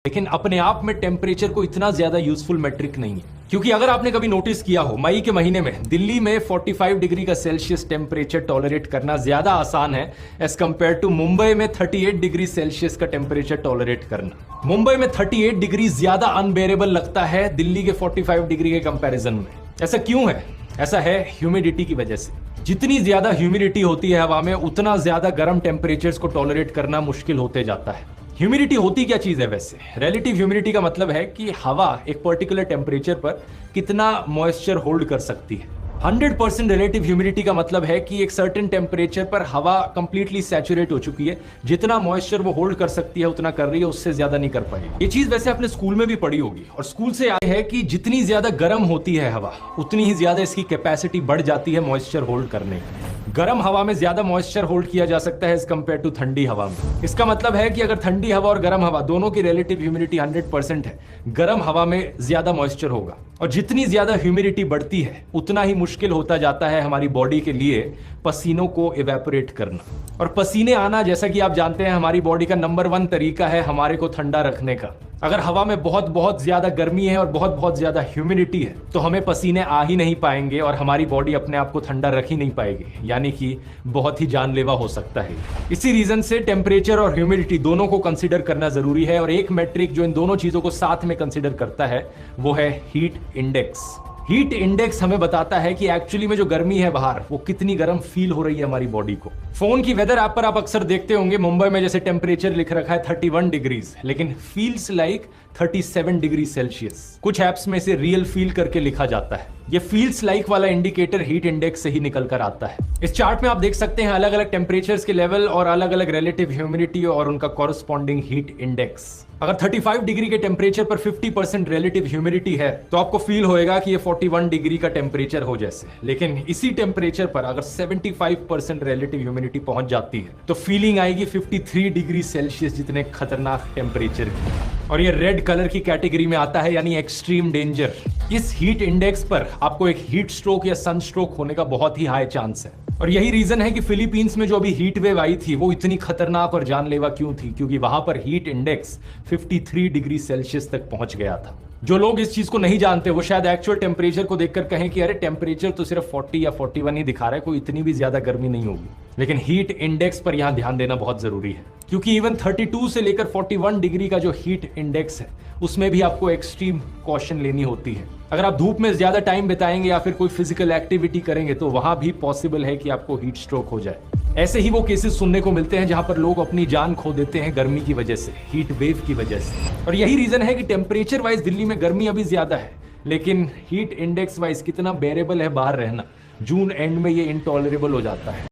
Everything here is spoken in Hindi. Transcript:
लेकिन अपने आप में टेम्परेचर को इतना ज्यादा यूजफुल मैट्रिक नहीं है, क्योंकि अगर आपने कभी नोटिस किया हो मई के महीने में दिल्ली में 45 डिग्री का सेल्सियस टेम्परेचर टॉलरेट करना ज्यादा आसान है एज कंपेयर टू मुंबई में 38 डिग्री सेल्सियस का टेम्परेचर टॉलरेट करना। मुंबई में 38 डिग्री ज्यादा अनबेरेबल लगता है दिल्ली के 45 डिग्री के कंपैरिजन में। ऐसा क्यों है? ऐसा है ह्यूमिडिटी की वजह से। जितनी ज्यादा ह्यूमिडिटी होती है हवा में, उतना ज्यादा गर्म टेम्परेचर्स को टॉलरेट करना मुश्किल होते जाता है। ह्यूमिडिटी होती क्या चीज है वैसे? रिलेटिव ह्यूमिडिटी का मतलब है कि हवा एक पर्टिकुलर टेम्परेचर पर कितना मॉइस्चर होल्ड कर सकती है। 100% रिलेटिव ह्यूमिडिटी का मतलब है कि एक सर्टेन टेम्परेचर पर हवा कंप्लीटली सैचुरेट हो चुकी है, जितना मॉइस्चर वो होल्ड कर सकती है उतना कर रही है, उससे ज्यादा नहीं कर पाएगी। ये चीज वैसे आपने स्कूल में भी पढ़ी होगी, और स्कूल से याद है कि जितनी ज्यादा गर्म होती है हवा, उतनी ही ज्यादा इसकी कैपेसिटी बढ़ जाती है मॉइस्चर होल्ड करने की। गर्म हवा में ज्यादा मॉइस्चर होल्ड किया जा सकता है एज कंपेयर टू ठंडी हवा में। इसका मतलब है कि अगर ठंडी हवा और गर्म हवा दोनों की रिलेटिव ह्यूमिडिटी 100% है, गर्म हवा में ज्यादा मॉइस्चर होगा, और जितनी ज्यादा ह्यूमिडिटी बढ़ती है उतना ही मुश्किल होता जाता है हमारी बॉडी के लिए पसीनों को इवेपोरेट करना। और पसीने आना, जैसा कि आप जानते हैं, हमारी बॉडी का नंबर 1 तरीका है हमारे को ठंडा रखने का। अगर हवा में बहुत बहुत ज्यादा गर्मी है और बहुत बहुत ज्यादा ह्यूमिडिटी है तो हमें पसीने आ ही नहीं पाएंगे और हमारी बॉडी अपने आप को ठंडा रख ही नहीं पाएगी, यानी कि बहुत ही जानलेवा हो सकता है। इसी रीजन से टेम्परेचर और ह्यूमिडिटी दोनों को कंसीडर करना जरूरी है, और एक मैट्रिक जो इन दोनों चीजों को साथ में कंसीडर करता है वो है हीट इंडेक्स। हीट इंडेक्स हमें बताता है कि एक्चुअली में जो गर्मी है बाहर, वो कितनी गर्म फील हो रही है हमारी बॉडी को। फोन की वेदर ऐप पर आप अक्सर देखते होंगे मुंबई में जैसे टेम्परेचर लिख रखा है 31 डिग्रीज, लेकिन फील्स लाइक 37 डिग्री सेल्सियस। कुछ ऐप्स में इसे रियल फील करके लिखा जाता है। ये फील्स लाइक वाला इंडिकेटर हीट इंडेक्स से ही निकल कर आता है। इस चार्ट में आप देख सकते हैं अलग अलग टेम्परेचर्स के लेवल और अलग अलग रिलेटिव ह्यूमिडिटी और उनका कॉरस्पॉन्डिंग हीट इंडेक्स। अगर 35 डिग्री के टेम्परेचर पर 50% रिलेटिव ह्यूमिडिटी है तो आपको फील होएगा कि ये 41 डिग्री का टेम्परेचर हो जैसे। लेकिन इसी टेम्परेचर पर अगर 75% रिलेटिव ह्यूमिडिटी पहुंच जाती है तो फीलिंग आएगी 53 डिग्री सेल्सियस जितने खतरनाक टेम्परेचर की, और ये रेड कलर की कैटेगरी में आता है, यानी एक्सट्रीम डेंजर। इस हीट इंडेक्स पर आपको एक हीट स्ट्रोक या सन स्ट्रोक होने का बहुत ही हाई चांस है। और यही रीजन है कि फिलीपींस में जो अभी हीट वेव आई थी वो इतनी खतरनाक और जानलेवा क्यों थी, क्योंकि वहां पर हीट इंडेक्स 53 डिग्री सेल्सियस तक पहुंच गया था। जो लोग इस चीज को नहीं जानते वो शायद एक्चुअल टेम्परेचर को देखकर कहें कि अरे टेम्परेचर तो सिर्फ 40 या 41 ही दिखा रहा है, कोई इतनी भी ज्यादा गर्मी नहीं होगी। लेकिन हीट इंडेक्स पर यहां ध्यान देना बहुत जरूरी है, क्योंकि इवन 32 से लेकर 41 डिग्री का जो हीट इंडेक्स है उसमें भी आपको एक्सट्रीम कॉशन लेनी होती है। अगर आप धूप में ज्यादा टाइम बिताएंगे या फिर कोई फिजिकल एक्टिविटी करेंगे तो वहां भी पॉसिबल है कि आपको हीट स्ट्रोक हो जाए। ऐसे ही वो केसेस सुनने को मिलते हैं जहां पर लोग अपनी जान खो देते हैं गर्मी की वजह से, हीट वेव की वजह से। और यही रीजन है कि टेम्परेचर वाइज दिल्ली में गर्मी अभी ज्यादा है, लेकिन हीट इंडेक्स वाइज कितना बेरेबल है बाहर रहना, जून एंड में ये इनटॉलरेबल हो जाता है।